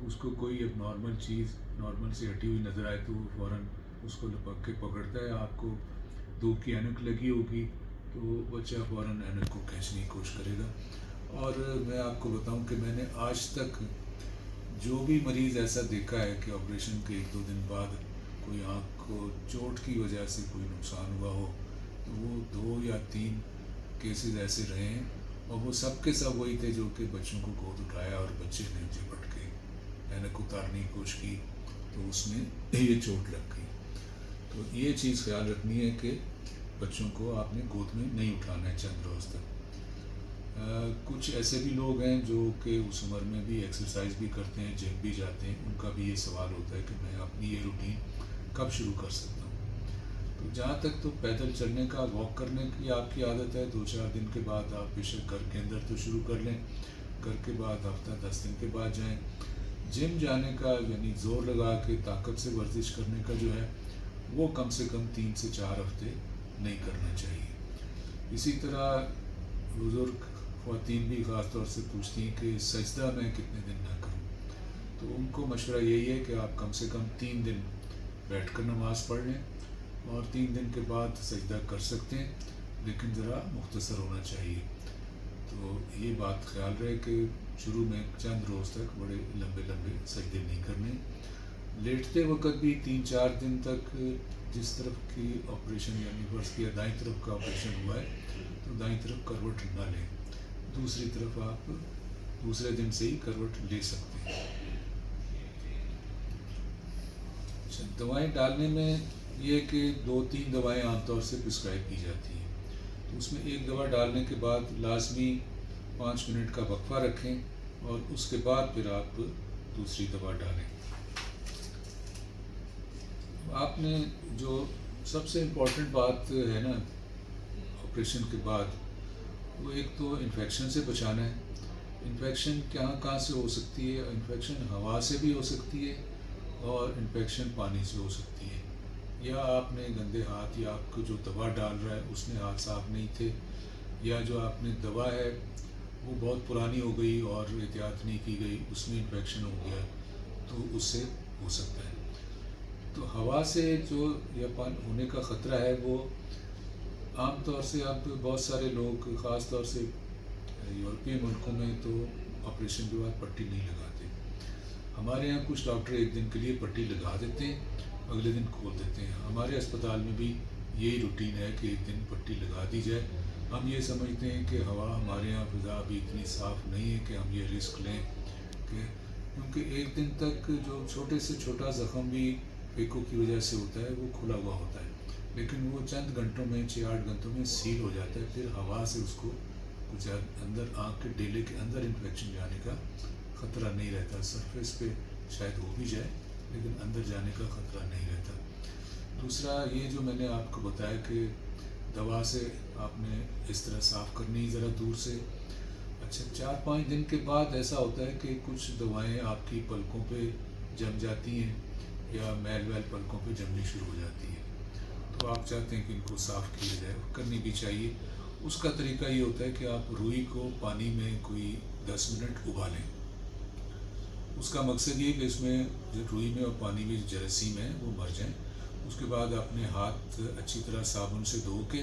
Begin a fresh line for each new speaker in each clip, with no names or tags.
اس کو کوئی اب نارمل چیز نارمل سے ہٹی ہوئی نظر آئے تو وہ فوراً اس کو لپک کے پکڑتا ہے. آپ کو دھوپ کی اینک لگی ہوگی تو بچہ فوراً اینک کو کھینچنے کی کوشش کرے گا. اور میں آپ کو بتاؤں کہ میں نے آج تک جو بھی مریض ایسا دیکھا ہے کہ آپریشن کے 1-2 دن بعد کوئی آنکھ کو چوٹ کی وجہ سے کوئی نقصان ہوا ہو تو وہ 2 یا 3 کیسز ایسے رہے ہیں, اور وہ سب کے سب وہی تھے جو کہ بچوں کو گود اٹھایا اور بچے نے جھپٹ کے اینک اتارنے کی کوشش کی تو اس میں یہ چوٹ لگ گئی. تو یہ چیز خیال رکھنی ہے کہ بچوں کو آپ نے گود میں نہیں اٹھانا ہے چند روز تک. کچھ ایسے بھی لوگ ہیں جو کہ اس عمر میں بھی ایکسرسائز بھی کرتے ہیں, جم بھی جاتے ہیں, ان کا بھی یہ سوال ہوتا ہے کہ میں اپنی یہ روٹین کب شروع کر سکتا ہوں. تو جہاں تک تو پیدل چلنے کا, واک کرنے کی آپ کی عادت ہے, 2-4 دن کے بعد آپ بے شک گھر کے اندر تو شروع کر لیں, گھر کے بعد ہفتہ 10 دن کے بعد جائیں. جم جانے کا یعنی زور لگا کے طاقت سے ورزش کرنے کا جو ہے وہ کم سے کم 3 سے 4 ہفتے نہیں کرنا چاہیے. اسی طرح بزرگ خواتین بھی خاص طور سے پوچھتی ہیں کہ سجدہ میں کتنے دن نہ کروں, تو ان کو مشورہ یہی ہے کہ آپ کم سے کم 3 دن بیٹھ کر نماز پڑھ لیں اور 3 دن کے بعد سجدہ کر سکتے ہیں, لیکن ذرا مختصر ہونا چاہیے. تو یہ بات خیال رہے کہ شروع میں چند روز تک بڑے لمبے لمبے سجدے نہیں کرنے. لیٹتے وقت بھی 3-4 دن تک جس طرف کی آپریشن یعنی فرض کیا دائیں طرف کا آپریشن ہوا ہے تو دائیں طرف کروٹ نہ لیں, دوسری طرف آپ دوسرے دن سے ہی کروٹ لے سکتے ہیں. اچھا, دوائیں ڈالنے میں یہ کہ 2-3 دوائیں عام طور سے پرسکرائب کی جاتی ہیں, تو اس میں ایک دوا ڈالنے کے بعد لازمی 5 منٹ کا وقفہ رکھیں اور اس کے بعد پھر آپ دوسری دوا ڈالیں. آپ نے جو سب سے امپورٹنٹ بات ہے نا آپریشن کے بعد, وہ ایک تو انفیکشن سے بچانا ہے. انفیکشن کہاں سے ہو سکتی ہے؟ انفیکشن ہوا سے بھی ہو سکتی ہے اور انفیکشن پانی سے ہو سکتی ہے, یا آپ نے گندے ہاتھ, یا آپ کو جو دوا ڈال رہا ہے اس نے ہاتھ صاف نہیں تھے, یا جو آپ نے دوا ہے وہ بہت پرانی ہو گئی اور احتیاط نہیں کی گئی, اس میں انفیکشن ہو گیا, تو اس سے ہو سکتا ہے. تو ہوا سے جو یا ہونے کا خطرہ ہے وہ عام طور سے اب بہت سارے لوگ خاص طور سے یورپین ملکوں میں تو آپریشن کے بعد پٹی نہیں لگاتے. ہمارے یہاں کچھ ڈاکٹر ایک دن کے لیے پٹی لگا دیتے ہیں, اگلے دن کھول دیتے ہیں. ہمارے اسپتال میں بھی یہی روٹین ہے کہ ایک دن پٹی لگا دی جائے. ہم یہ سمجھتے ہیں کہ ہوا ہمارے یہاں فضا ابھی اتنی صاف نہیں ہے کہ ہم یہ رسک لیں, کیونکہ ایک دن تک جو چھوٹے سے چھوٹا زخم بھی پھیکوں کی وجہ سے ہوتا ہے وہ کھلا ہوا ہوتا ہے, لیکن وہ چند گھنٹوں میں 6-8 گھنٹوں میں سیل ہو جاتا ہے. پھر ہوا سے اس کو کچھ اندر آنکھ کے ڈیلے کے اندر انفیکشن جانے کا خطرہ نہیں رہتا. سرفیس پہ شاید ہو بھی جائے لیکن اندر جانے کا خطرہ نہیں رہتا. دوسرا یہ جو میں نے آپ کو بتایا کہ دوا سے آپ نے اس طرح صاف کرنی ذرا دور سے. اچھا, 4-5 دن کے بعد ایسا ہوتا ہے کہ کچھ دوائیں آپ کی پلکوں پہ جم جاتی ہیں یا میل پلکوں پہ جمنی شروع ہو جاتی ہے, تو آپ چاہتے ہیں کہ ان کو صاف کیا جائے, کرنی بھی چاہیے. اس کا طریقہ یہ ہوتا ہے کہ آپ روئی کو پانی میں کوئی 10 منٹ ابالیں. اس کا مقصد یہ کہ اس میں جو روئی میں اور پانی میں جراثیم ہیں وہ مر جائیں. اس کے بعد اپنے ہاتھ اچھی طرح صابن سے دھو کے,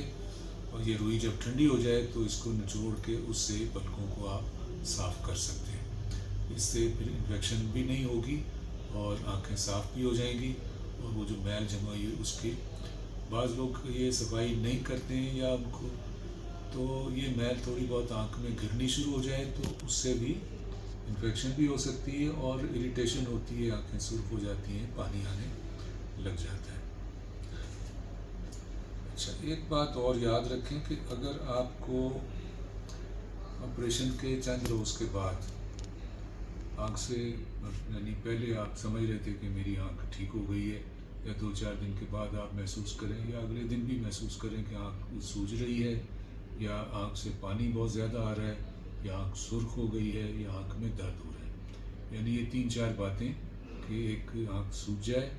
اور یہ روئی جب ٹھنڈی ہو جائے تو اس کو نچوڑ کے اس سے پلکوں کو آپ صاف کر سکتے ہیں. اس سے پھر انفیکشن بھی نہیں ہوگی اور آنکھیں صاف بھی ہو جائیں گی, اور وہ جو میل جمع ہوئی ہے اس کی, بعض لوگ یہ صفائی نہیں کرتے ہیں یا ان کو تو یہ میل تھوڑی بہت آنکھ میں گرنی شروع ہو جائے تو اس سے بھی انفیکشن بھی ہو سکتی ہے اور اریٹیشن ہوتی ہے, آنکھیں سرخ ہو جاتی ہیں, پانی آنے لگ جاتا ہے. اچھا, ایک بات اور یاد رکھیں کہ اگر آپ کو آپریشن کے چند روز کے بعد آنکھ سے یعنی پہلے آپ سمجھ رہے تھے کہ میری آنکھ ٹھیک ہو گئی ہے, یا 2-4 دن کے بعد آپ محسوس کریں یا اگلے دن بھی محسوس کریں کہ آنکھ سوج رہی ہے, یا آنکھ سے پانی بہت زیادہ آ رہا ہے, یا آنکھ سرخ ہو گئی ہے, یا آنکھ میں درد ہو رہا ہے, یعنی یہ 3-4 باتیں کہ ایک آنکھ سوج جائے,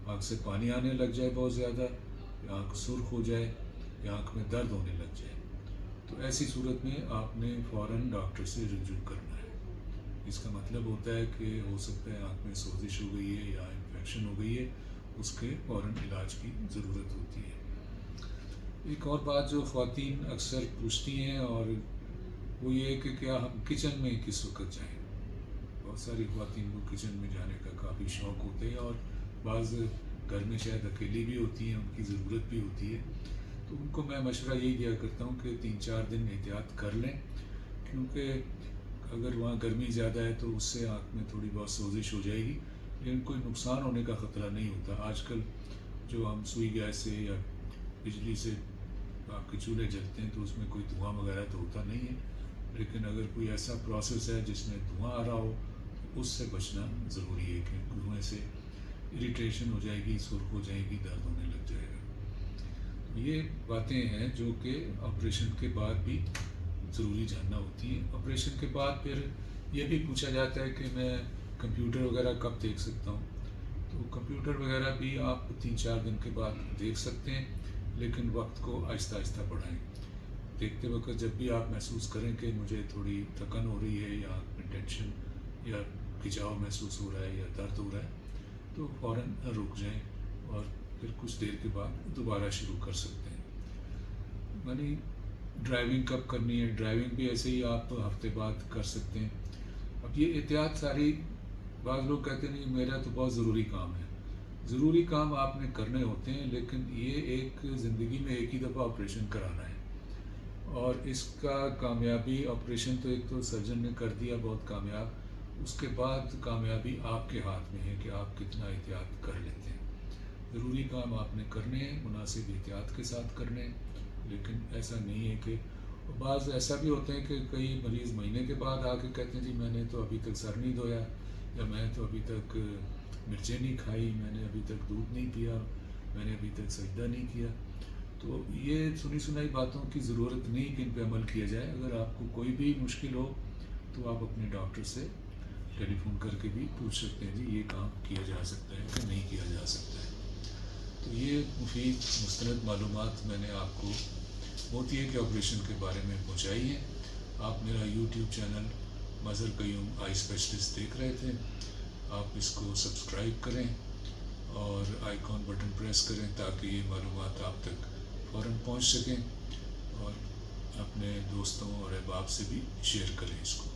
آنکھ سے پانی آنے لگ جائے بہت زیادہ, یا آنکھ سرخ ہو جائے, یا آنکھ میں درد ہونے لگ جائے, تو ایسی صورت میں آپ نے فوراً ڈاکٹر سے رجوع کرنا ہے. اس کا مطلب ہوتا ہے کہ ہو سکتا ہے آنکھ میں سوزش ہو گئی ہے یا انفیکشن ہو گئی ہے، اس کے فوراً علاج کی ضرورت ہوتی ہے۔ ایک اور بات جو خواتین اکثر پوچھتی ہیں اور وہ یہ ہے کہ کیا ہم کچن میں کس وقت جائیں۔ بہت ساری خواتین کو کچن میں جانے کا کافی شوق ہوتا ہے، اور بعض گھر میں شاید اکیلی بھی ہوتی ہیں، ان کی ضرورت بھی ہوتی ہے، تو ان کو میں مشورہ یہی دیا کرتا ہوں کہ 3-4 دن احتیاط کر لیں، کیونکہ اگر وہاں گرمی زیادہ ہے تو اس سے آنکھ میں تھوڑی بہت سوزش ہو جائے گی، لیکن کوئی نقصان ہونے کا خطرہ نہیں ہوتا۔ آج کل جو ہم سوئی گیس سے یا بجلی سے آپ کے چولہے جلتے ہیں تو اس میں کوئی دھواں وغیرہ تو ہوتا نہیں ہے، لیکن اگر کوئی ایسا پروسیس ہے جس میں دھواں آ رہا ہو تو اس سے بچنا ضروری ہے، کہ دھوئیں سے اریٹیشن ہو جائے گی، سرخ ہو جائے گی، درد ہونے لگ جائے گا۔ یہ باتیں ہیں جو کہ آپریشن کے بعد بھی ضروری جاننا ہوتی ہیں۔ آپریشن کے بعد پھر یہ بھی پوچھا جاتا ہے کہ میں کمپیوٹر وغیرہ کب دیکھ سکتا ہوں، تو کمپیوٹر وغیرہ بھی آپ 3-4 دن کے بعد دیکھ سکتے ہیں، لیکن وقت کو آہستہ آہستہ بڑھائیں۔ دیکھتے وقت جب بھی آپ محسوس کریں کہ مجھے تھوڑی تھکن ہو رہی ہے یا ٹینشن یا کھچاؤ محسوس ہو رہا ہے یا درد ہو رہا ہے، تو فوراً رک جائیں اور پھر کچھ دیر کے بعد دوبارہ شروع کر سکتے ہیں۔ یعنی ڈرائیونگ کب کرنی ہے، ڈرائیونگ بھی ایسے ہی آپ ہفتے بعد کر سکتے ہیں۔ اب یہ احتیاط ساری، بعض لوگ کہتے ہیں نہیں میرا تو بہت ضروری کام ہے۔ ضروری کام آپ نے کرنے ہوتے ہیں، لیکن یہ ایک زندگی میں ایک ہی دفعہ آپریشن کرانا ہے، اور اس کا کامیابی، آپریشن تو ایک تو سرجن نے کر دیا بہت کامیاب، اس کے بعد کامیابی آپ کے ہاتھ میں ہے کہ آپ کتنا احتیاط کر لیتے ہیں۔ ضروری کام آپ نے کرنے ہیں، مناسب احتیاط کے ساتھ کرنے ہیں، لیکن ایسا نہیں ہے کہ بعض ایسا بھی ہوتے ہیں کہ کئی مریض مہینے کے بعد آ کے کہتے ہیں جی میں نے تو ابھی تک سر نہیں دھویا، یا میں تو ابھی تک مرچیں نہیں کھائی، میں نے ابھی تک دودھ نہیں پیا، میں نے ابھی تک سجدہ نہیں کیا۔ تو یہ سنی سنائی باتوں کی ضرورت نہیں کہ ان پہ عمل کیا جائے۔ اگر آپ کو کوئی بھی مشکل ہو تو آپ اپنے ڈاکٹر سے ٹیلی فون کر کے بھی پوچھ سکتے ہیں جی یہ کام کیا جا سکتا ہے کہ نہیں کیا جا سکتا ہے۔ تو یہ مفید مستند معلومات میں نے آپ کو موتیے کے آپریشن کے بارے میں پہنچائی ہیں۔ آپ میرا یوٹیوب چینل مظہر قیوم آئی اسپیشلسٹ دیکھ رہے تھے، آپ اس کو سبسکرائب کریں اور آئیکن بٹن پریس کریں تاکہ یہ معلومات آپ تک فوراً پہنچ سکیں، اور اپنے دوستوں اور احباب سے بھی شیئر کریں اس کو۔